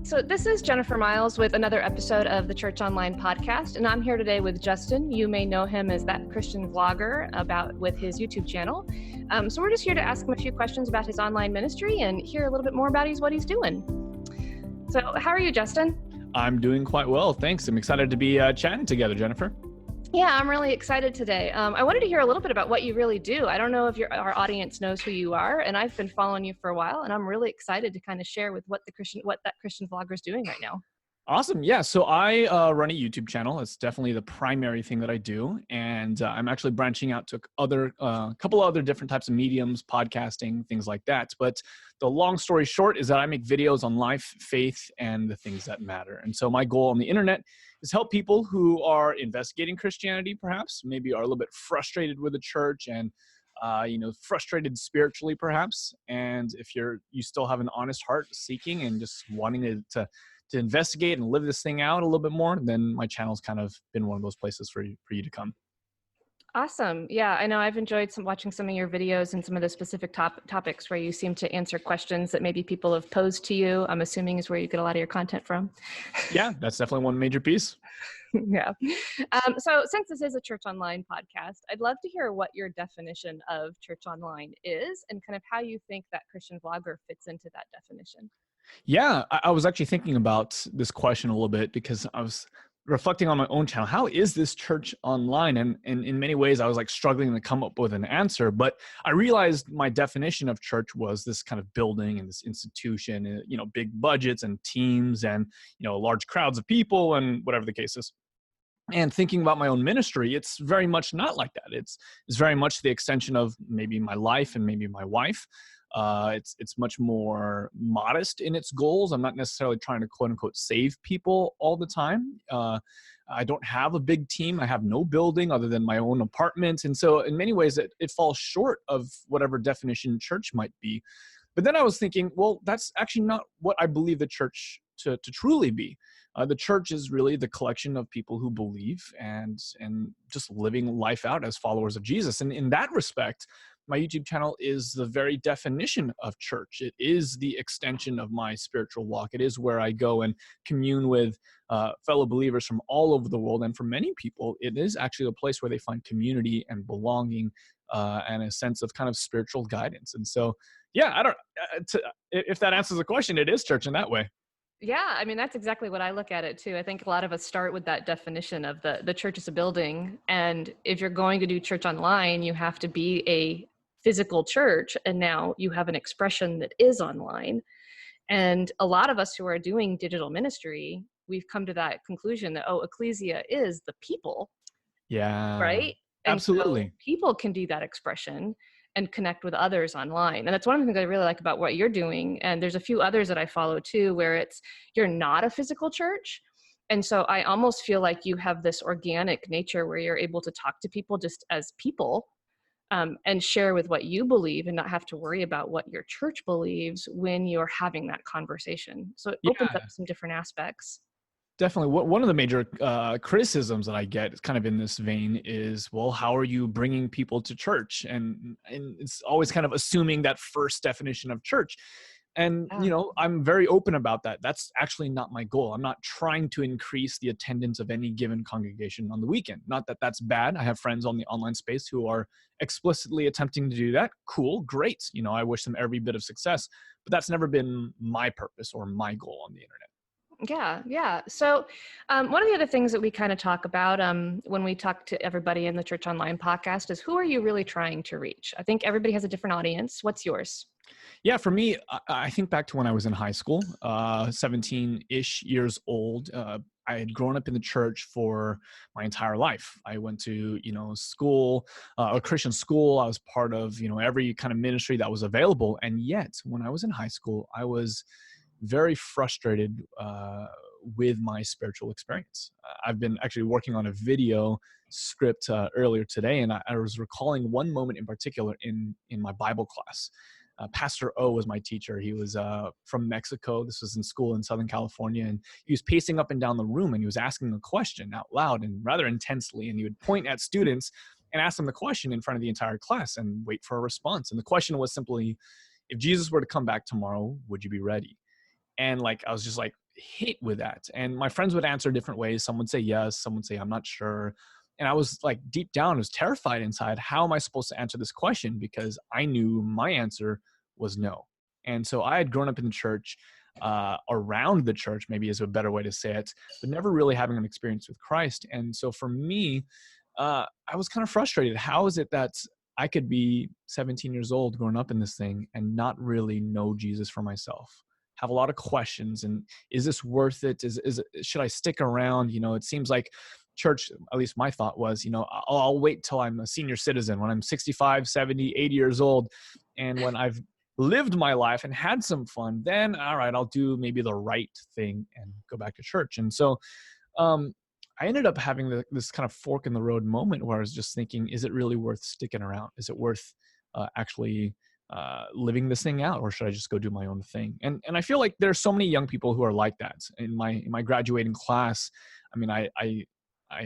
So this is Jennifer Miles with another episode of the Church Online podcast, and I'm here today with Justin. You may know him as that Christian vlogger with his YouTube channel. So we're just here to ask him a few questions about his online ministry and hear a little bit more about what he's doing. So how are you, Justin? I'm doing quite well, thanks. I'm excited to be chatting together, Jennifer. Yeah, I'm really excited today. I wanted to hear a little bit about what you really do. I don't know if our audience knows who you are, and I've been following you for a while, and I'm really excited to kind of share with what that Christian vlogger is doing right now. Awesome. Yeah. So I run a YouTube channel. It's definitely the primary thing that I do. And I'm actually branching out to a couple other different types of mediums, podcasting, things like that. But the long story short is that I make videos on life, faith, and the things that matter. And so my goal on the internet is help people who are investigating Christianity, perhaps, maybe are a little bit frustrated with the church and frustrated spiritually, perhaps. And if you still have an honest heart seeking and just wanting to investigate and live this thing out a little bit more, then my channel's kind of been one of those places for you to come. Awesome. Yeah, I know I've enjoyed watching some of your videos and some of the specific topics where you seem to answer questions that maybe people have posed to you. I'm assuming is where you get a lot of your content from. Yeah, that's definitely one major piece. Yeah. So since this is a Church Online podcast, I'd love to hear what your definition of Church Online is and kind of how you think that Christian vlogger fits into that definition. Yeah, I was actually thinking about this question a little bit because I was reflecting on my own channel. How is this church online? And in many ways, I was like struggling to come up with an answer. But I realized my definition of church was this kind of building and this institution, big budgets and teams and, large crowds of people and whatever the case is. And thinking about my own ministry, it's very much not like that. It's very much the extension of maybe my life and maybe my wife. It's much more modest in its goals. I'm not necessarily trying to quote unquote save people all the time. I don't have a big team. I have no building other than my own apartment. And so in many ways it falls short of whatever definition church might be. But then I was thinking, well, that's actually not what I believe the church to truly be. The church is really the collection of people who believe and just living life out as followers of Jesus. And in that respect, my YouTube channel is the very definition of church. It is the extension of my spiritual walk. It is where I go and commune with fellow believers from all over the world. And for many people, it is actually a place where they find community and belonging and a sense of kind of spiritual guidance. And so, yeah, if that answers the question, it is church in that way. Yeah, I mean, that's exactly what I look at it too. I think a lot of us start with that definition of the church is a building. And if you're going to do church online, you have to be a physical church. And now you have an expression that is online. And a lot of us who are doing digital ministry, we've come to that conclusion that, ecclesia is the people. Yeah. Right? And absolutely. so people can do that expression and connect with others online. And that's one of the things I really like about what you're doing. And there's a few others that I follow too, where you're not a physical church. And so I almost feel like you have this organic nature where you're able to talk to people just as people and share with what you believe and not have to worry about what your church believes when you're having that conversation. So it opens up some different aspects. Definitely. One of the major criticisms that I get kind of in this vein is, well, how are you bringing people to church? And it's always kind of assuming that first definition of church. And, I'm very open about that. That's actually not my goal. I'm not trying to increase the attendance of any given congregation on the weekend. Not that that's bad. I have friends on the online space who are explicitly attempting to do that. Cool, great. I wish them every bit of success. But that's never been my purpose or my goal on the internet. Yeah. So one of the other things that we kind of talk about when we talk to everybody in the Church Online podcast is, who are you really trying to reach? I think everybody has a different audience. What's yours? Yeah, for me, I think back to when I was in high school, 17-ish years old. I had grown up in the church for my entire life. I went to, school, a Christian school. I was part of, every kind of ministry that was available. And yet, when I was in high school, I was very frustrated with my spiritual experience. I've been actually working on a video script earlier today, and I was recalling one moment in particular in my Bible class. Pastor O was my teacher. He was from Mexico. This was in school in Southern California, and he was pacing up and down the room, and he was asking a question out loud and rather intensely, and he would point at students and ask them the question in front of the entire class and wait for a response. And the question was simply, if Jesus were to come back tomorrow, would you be ready? And I was just hit with that. And my friends would answer different ways. Some would say yes, some would say I'm not sure. And I was like, deep down, I was terrified inside. How am I supposed to answer this question? Because I knew my answer was no. And so I had grown up in the church, around the church, maybe is a better way to say it, but never really having an experience with Christ. And so for me, I was kind of frustrated. How is it that I could be 17 years old growing up in this thing and not really know Jesus for myself? Have a lot of questions, and is this worth it? Should I stick around? It seems like church, at least my thought was, I'll wait till I'm a senior citizen, when I'm 65, 70, 80 years old. And when I've lived my life and had some fun, then all right, I'll do maybe the right thing and go back to church. And so um, I ended up having this kind of fork in the road moment where I was just thinking, is it really worth sticking around? Is it worth actually living this thing out, or should I just go do my own thing? And I feel like there's so many young people who are like that in my graduating class. I mean, I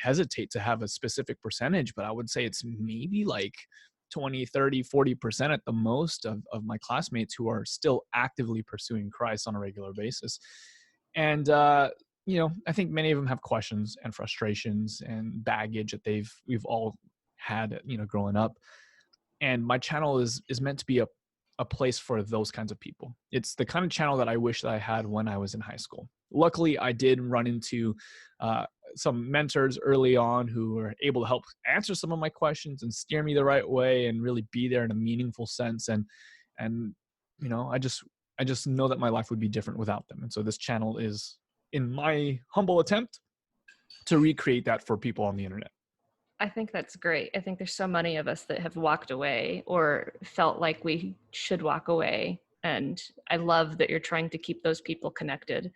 hesitate to have a specific percentage, but I would say it's maybe like 20, 30, 40% at the most of my classmates who are still actively pursuing Christ on a regular basis. And, I think many of them have questions and frustrations and baggage that we've all had, growing up. And my channel is meant to be a place for those kinds of people. It's the kind of channel that I wish that I had when I was in high school. Luckily, I did run into some mentors early on who were able to help answer some of my questions and steer me the right way and really be there in a meaningful sense. And I just know that my life would be different without them. And so this channel is, in my humble attempt, to recreate that for people on the internet. I think that's great. I think there's so many of us that have walked away or felt like we should walk away. And I love that you're trying to keep those people connected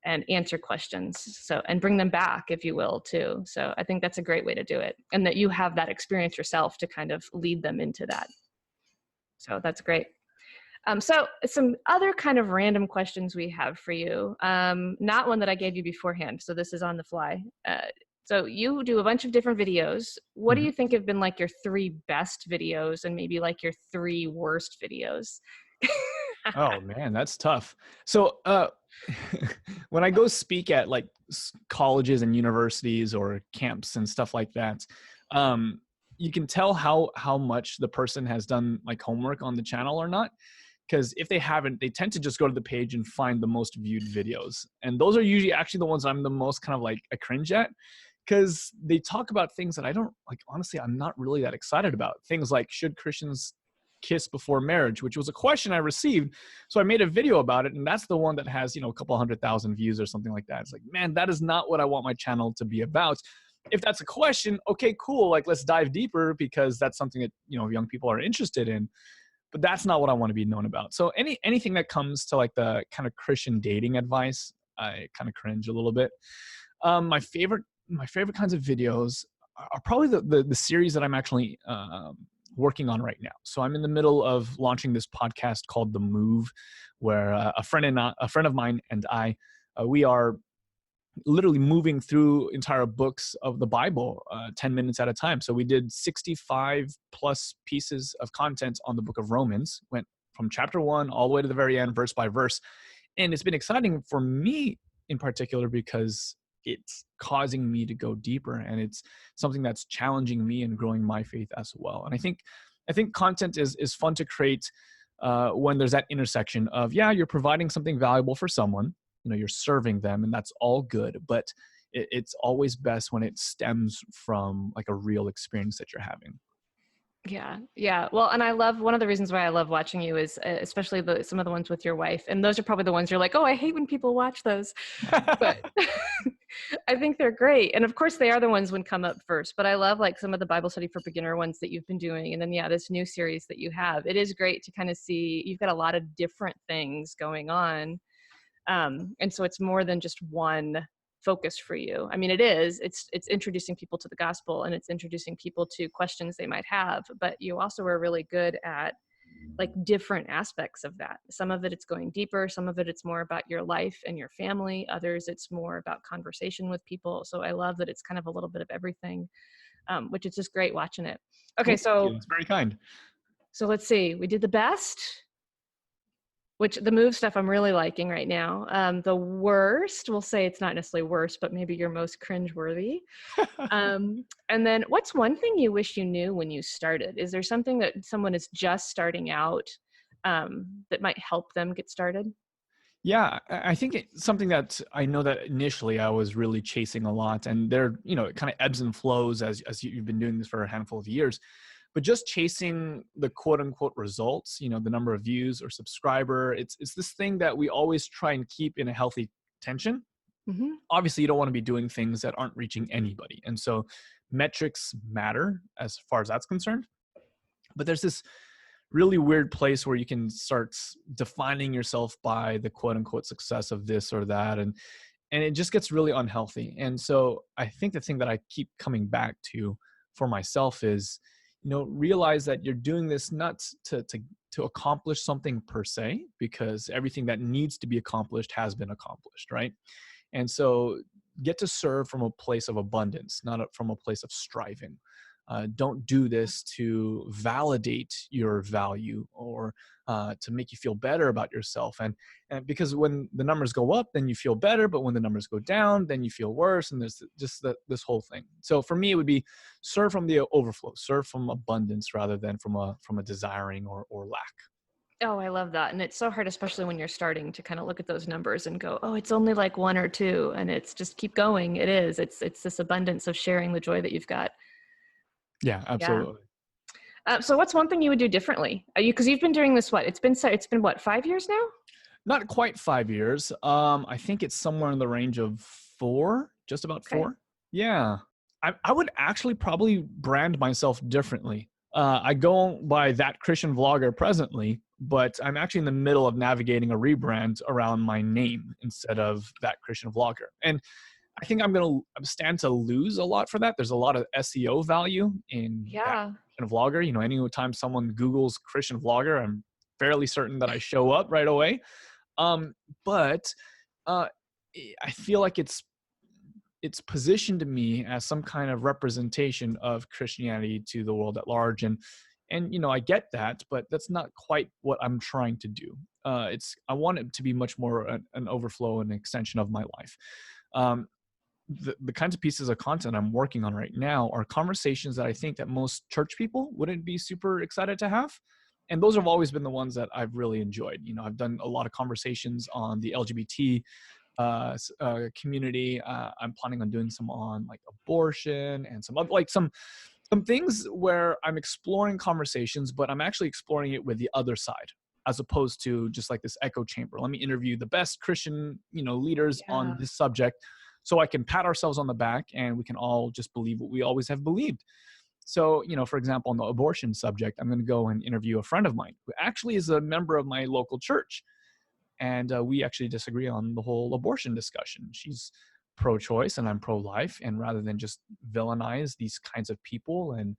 and answer questions. So, and bring them back, if you will, too. So I think that's a great way to do it. And that you have that experience yourself to kind of lead them into that. So that's great. So some other kind of random questions we have for you. Not one that I gave you beforehand. So this is on the fly. So you do a bunch of different videos. What do you think have been like your 3 best videos and maybe like your 3 worst videos? Oh man, that's tough. So when I go speak at like colleges and universities or camps and stuff like that, you can tell how much the person has done like homework on the channel or not. Because if they haven't, they tend to just go to the page and find the most viewed videos. And those are usually actually the ones I'm the most kind of like a cringe at, because they talk about things that I don't like. Honestly, I'm not really that excited about. Things like, should Christians kiss before marriage, which was a question I received. So I made a video about it. And that's the one that has, a couple 100,000 views or something like that. It's like, man, that is not what I want my channel to be about. If that's a question, okay, cool. Like, let's dive deeper, because that's something that, young people are interested in. But that's not what I want to be known about. So anything that comes to like the kind of Christian dating advice, I kind of cringe a little bit. My favorite kinds of videos are probably the series that I'm actually working on right now. So I'm in the middle of launching this podcast called The Move, where a friend of mine and I, we are literally moving through entire books of the Bible 10 minutes at a time. So we did 65 plus pieces of content on the book of Romans, went from chapter 1 all the way to the very end, verse by verse. And it's been exciting for me in particular because it's causing me to go deeper, and it's something that's challenging me and growing my faith as well. And I think content is fun to create when there's that intersection of, yeah, you're providing something valuable for someone, you're serving them, and that's all good, but it's always best when it stems from like a real experience that you're having. Yeah. Yeah. Well, and I love, one of the reasons why I love watching you is especially some of the ones with your wife. And those are probably the ones you're like, oh, I hate when people watch those, but I think they're great. And of course they are the ones when come up first, but I love like some of the Bible study for beginner ones that you've been doing. And then, yeah, this new series that you have, it is great to kind of see, you've got a lot of different things going on. And so it's more than just one focus for you. I mean, it's introducing people to the gospel, and it's introducing people to questions they might have, but you also are really good at like different aspects of that. Some of it, it's going deeper. Some of it, it's more about your life and your family. Others, it's more about conversation with people. So I love that it's kind of a little bit of everything, which is just great watching it. Okay. So it's very kind. So let's see, we did the best. which the move stuff I'm really liking right now. The worst, we'll say it's not necessarily worst, but maybe your most cringeworthy. And then what's one thing you wish you knew when you started? Is there something that someone is just starting out that might help them get started? Yeah, I think it's something that I know that initially I was really chasing a lot, and there, it kind of ebbs and flows as you've been doing this for a handful of years. But just chasing the quote unquote results, the number of views or subscriber, it's this thing that we always try and keep in a healthy tension. Hmm. Obviously, you don't want to be doing things that aren't reaching anybody, and so metrics matter as far as that's concerned. But there's this really weird place where you can start defining yourself by the quote unquote success of this or that, and it just gets really unhealthy. And so I think the thing that I keep coming back to for myself is, realize that you're doing this not to accomplish something per se, because everything that needs to be accomplished has been accomplished, right? And so get to serve from a place of abundance, not from a place of striving. Don't do this to validate your value or to make you feel better about yourself. And because when the numbers go up, then you feel better. But when the numbers go down, then you feel worse. And there's just this whole thing. So for me, it would be serve from the overflow, serve from abundance rather than from a desiring or lack. Oh, I love that. And it's so hard, especially when you're starting to kind of look at those numbers and go, oh, it's only like one or two. And it's just keep going. It is. It's this abundance of sharing the joy that you've got. Yeah, Yeah. absolutely. So what's one thing you would do differently? Because you've been doing this, it's been what, 5 years now? Not quite 5 years. I think it's somewhere in the range of four, just about Okay. four. Yeah. I would actually probably brand myself differently. I go by That Christian Vlogger presently, but I'm actually in the middle of navigating a rebrand around my name instead of That Christian Vlogger. And I think I'm going to stand to lose a lot for that. There's a lot of SEO value in That Yeah. Christian Vlogger. Anytime someone Googles Christian Vlogger, I'm fairly certain that I show up right away. But uh, I feel like it's positioned to me as some kind of representation of Christianity to the world at large, and I get that, but that's not quite what I'm trying to do. I want it to be much more an overflow and extension of my life. Um, the kinds of pieces of content I'm working on right now are conversations that I think that most church people wouldn't be super excited to have. And those have always been the ones that I've really enjoyed. I've done a lot of conversations on the LGBT community. I'm planning on doing some on like abortion and some other, like some things where I'm exploring conversations, but I'm actually exploring it with the other side, as opposed to just like this echo chamber. Let me interview the best Christian, leaders on Yeah. this subject so I can pat ourselves on the back and we can all just believe what we always have believed. So, for example, on the abortion subject, I'm going to go and interview a friend of mine who actually is a member of my local church. And we actually disagree on the whole abortion discussion. She's pro-choice and I'm pro-life. And rather than just villainize these kinds of people and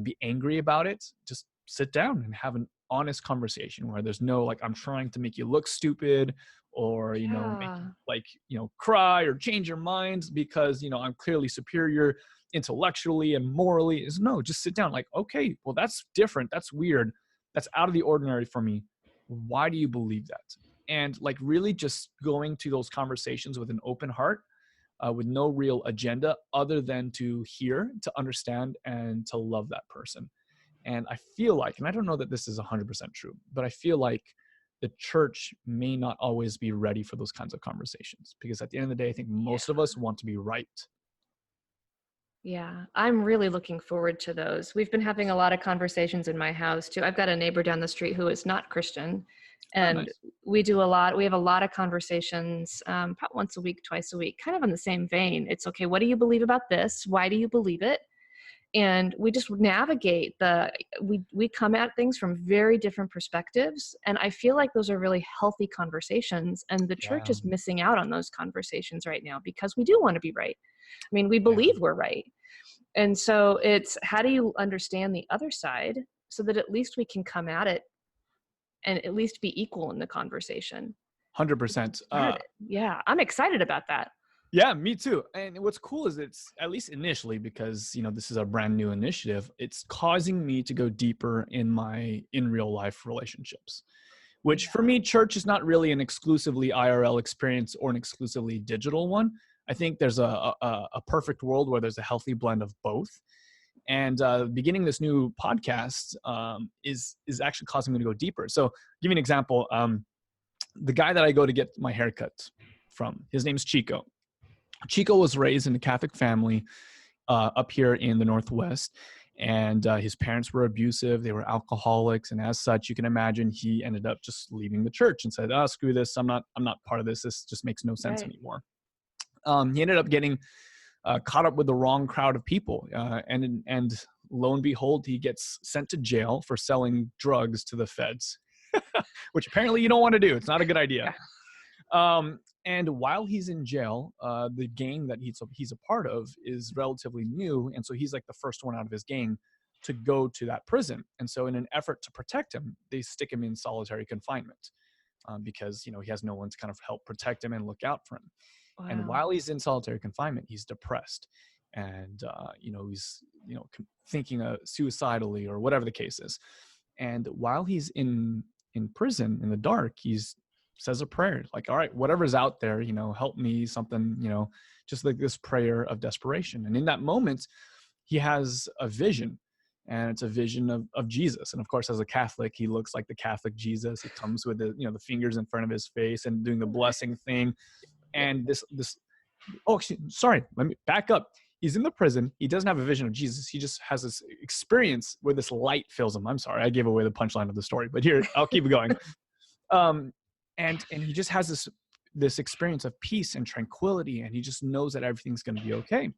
be angry about it, just sit down and have an honest conversation where there's no like I'm trying to make you look stupid or make you Yeah. like cry or change your minds because I'm clearly superior intellectually and morally. Is no, just sit down, like, okay, well, that's different, that's weird, that's out of the ordinary for me. Why do you believe that? And like really just going to those conversations with an open heart, with no real agenda other than to hear, to understand, and to love that person. And I feel like, and I don't know that this is 100% true, but I feel like the church may not always be ready for those kinds of conversations, because at the end of the day, I think most of us want to be right. Yeah, I'm really looking forward to those. We've been having a lot of conversations in my house too. I've got a neighbor down the street who is not Christian, Oh, and nice. we have a lot of conversations, probably once a week, twice a week, kind of in the same vein. It's okay, what do you believe about this? Why do you believe it? And we just navigate we come at things from very different perspectives. And I feel like those are really healthy conversations. And the church Yeah. is missing out on those conversations right now because we do want to be right. I mean, we Yeah. believe we're right. And so it's how do you understand the other side so that at least we can come at it and at least be equal in the conversation. It's 100%. hard. Yeah, I'm excited about that. Yeah, me too. And what's cool is it's, at least initially, because this is a brand new initiative, it's causing me to go deeper in my in real life relationships, which Yeah. for me, church is not really an exclusively IRL experience or an exclusively digital one. I think there's a perfect world where there's a healthy blend of both. And beginning this new podcast is actually causing me to go deeper. So give you an example. The guy that I go to get my haircut from, his name's Chico. Chico was raised in a Catholic family up here in the Northwest, and his parents were abusive. They were alcoholics, and as such, you can imagine he ended up just leaving the church and said, "Oh, screw this! I'm not part of this. This just makes no sense Right. anymore." He ended up getting caught up with the wrong crowd of people, and lo and behold, he gets sent to jail for selling drugs to the feds, which apparently you don't want to do. It's not a good idea. Yeah. And while he's in jail, the gang that he's a part of is relatively new, and so he's like the first one out of his gang to go to that prison. And so, in an effort to protect him, they stick him in solitary confinement because he has no one to kind of help protect him and look out for him. And Wow. while he's in solitary confinement, he's depressed, and he's thinking suicidally or whatever the case is. And while he's in prison in the dark, he's says a prayer like, all right, whatever's out there, help me, something, just like this prayer of desperation. And in that moment, he has a vision, and it's a vision of Jesus. And of course, as a Catholic, he looks like the Catholic Jesus. He comes with the fingers in front of his face and doing the blessing thing. And this oh, sorry, let me back up. He's in the prison. He doesn't have a vision of Jesus. He just has this experience where this light fills him. I'm sorry, I gave away the punchline of the story, but here, I'll keep it going. And he just has this experience of peace and tranquility, and he just knows that everything's going to be okay.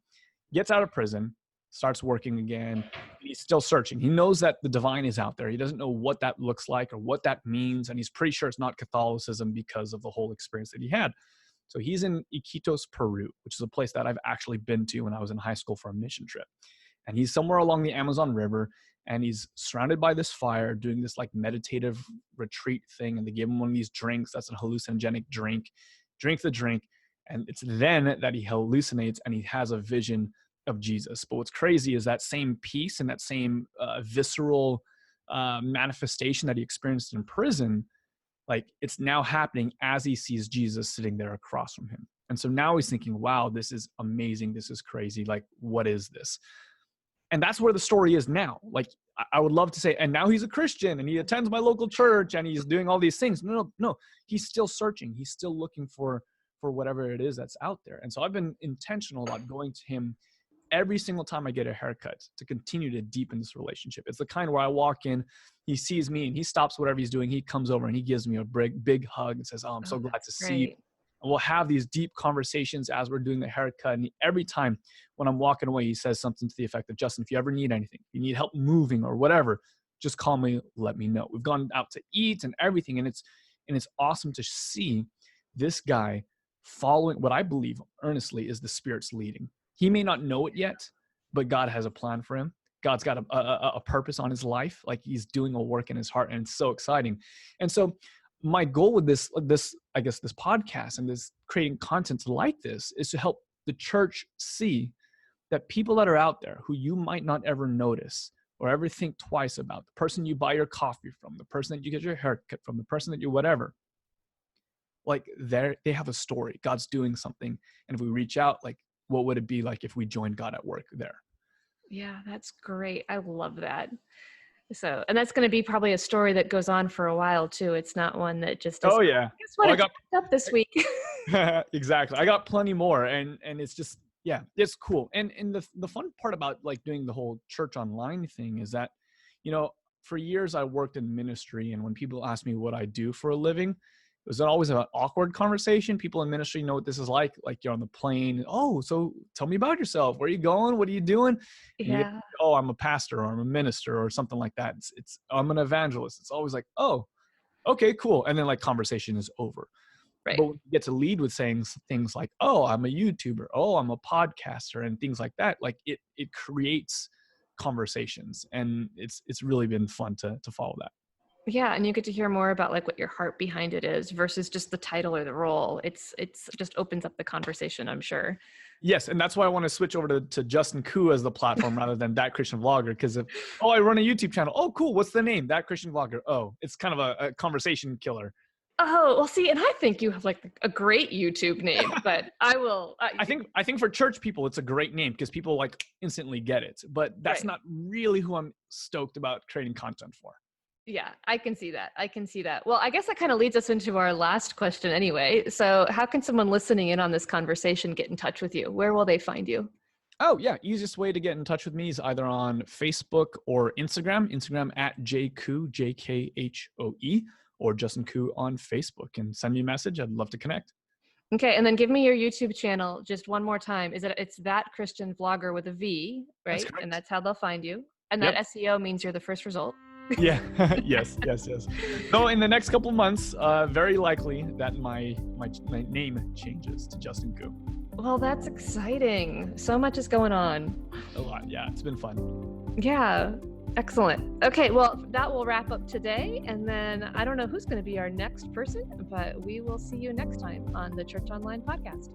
Gets out of prison, starts working again. He's still searching. He knows that the divine is out there. He doesn't know what that looks like or what that means, and he's pretty sure it's not Catholicism because of the whole experience that he had. So he's in Iquitos, Peru, which is a place that I've actually been to when I was in high school for a mission trip. And he's somewhere along the Amazon River, and he's surrounded by this fire doing this like meditative retreat thing. And they give him one of these drinks that's a hallucinogenic drink. Drink the drink. And it's then that he hallucinates and he has a vision of Jesus. But what's crazy is that same peace and that same visceral manifestation that he experienced in prison, like it's now happening as he sees Jesus sitting there across from him. And so now he's thinking, wow, this is amazing. This is crazy. Like, what is this? And that's where the story is now. Like, I would love to say, and now he's a Christian and he attends my local church and he's doing all these things. No. He's still searching. He's still looking for whatever it is that's out there. And so I've been intentional about going to him every single time I get a haircut to continue to deepen this relationship. It's the kind where I walk in, he sees me and he stops whatever he's doing. He comes over and he gives me a big hug and says, "Oh, I'm so glad to see you." Great. And we'll have these deep conversations as we're doing the haircut. And every time when I'm walking away, he says something to the effect of, "Justin, if you ever need anything, if you need help moving or whatever, just call me, let me know." We've gone out to eat and everything. And it's awesome to see this guy following what I believe earnestly is the Spirit's leading. He may not know it yet, but God has a plan for him. God's got a purpose on his life. Like he's doing a work in his heart, and it's so exciting. And so my goal with this podcast and this creating content like this is to help the church see that people that are out there who you might not ever notice or ever think twice about, the person you buy your coffee from, the person that you get your haircut from, the person that you whatever, like they have a story. God's doing something. And if we reach out, like, what would it be like if we joined God at work there? Yeah, that's great. I love that. So, and that's going to be probably a story that goes on for a while too. It's not one that just does. Oh yeah. Guess what? Oh, I It's got up this week. exactly. I got plenty more, and it's just, yeah, it's cool. And the fun part about like doing the whole church online thing is that, for years I worked in ministry, and when people ask me what I do for a living, it was always an awkward conversation. People in ministry know what this is like. Like you're on the plane. "Oh, so tell me about yourself. Where are you going? What are you doing?" And you get, Yeah. "Oh, I'm a pastor or I'm a minister or something like that." It's I'm an evangelist. It's always like, "Oh, okay, cool." And then like conversation is over. Right. But when you get to lead with saying things like, "Oh, I'm a YouTuber. Oh, I'm a podcaster," and things like that, like it creates conversations, and it's really been fun to follow that. Yeah, and you get to hear more about like what your heart behind it is versus just the title or the role. It's just opens up the conversation, I'm sure. Yes, and that's why I want to switch over to Justin Khoe as the platform rather than That Christian Vlogger. Because I run a YouTube channel. Oh, cool. What's the name? That Christian Vlogger. Oh, it's kind of a conversation killer. Oh, well, see, and I think you have like a great YouTube name, but I will. I think for church people, it's a great name because people like instantly get it. But that's Right. not really who I'm stoked about creating content for. Yeah, I can see that. I can see that. Well, I guess that kind of leads us into our last question anyway. So how can someone listening in on this conversation get in touch with you? Where will they find you? Oh, yeah. Easiest way to get in touch with me is either on Facebook or Instagram. Instagram at jkhoe, Jkhoe, or Justin Khoe on Facebook. And send me a message. I'd love to connect. Okay, and then give me your YouTube channel just one more time. It's That Christian Vlogger with a V, That's right? And correct. that's how they'll find you. And Yep. that SEO means you're the first result. Yeah. Yes. So in the next couple of months, very likely that my name changes to Justin Khoe. Well, that's exciting. So much is going on. A lot. Yeah. It's been fun. Yeah, excellent. Okay, well, that will wrap up today. And then I don't know who's going to be our next person, but we will see you next time on the Church Online podcast.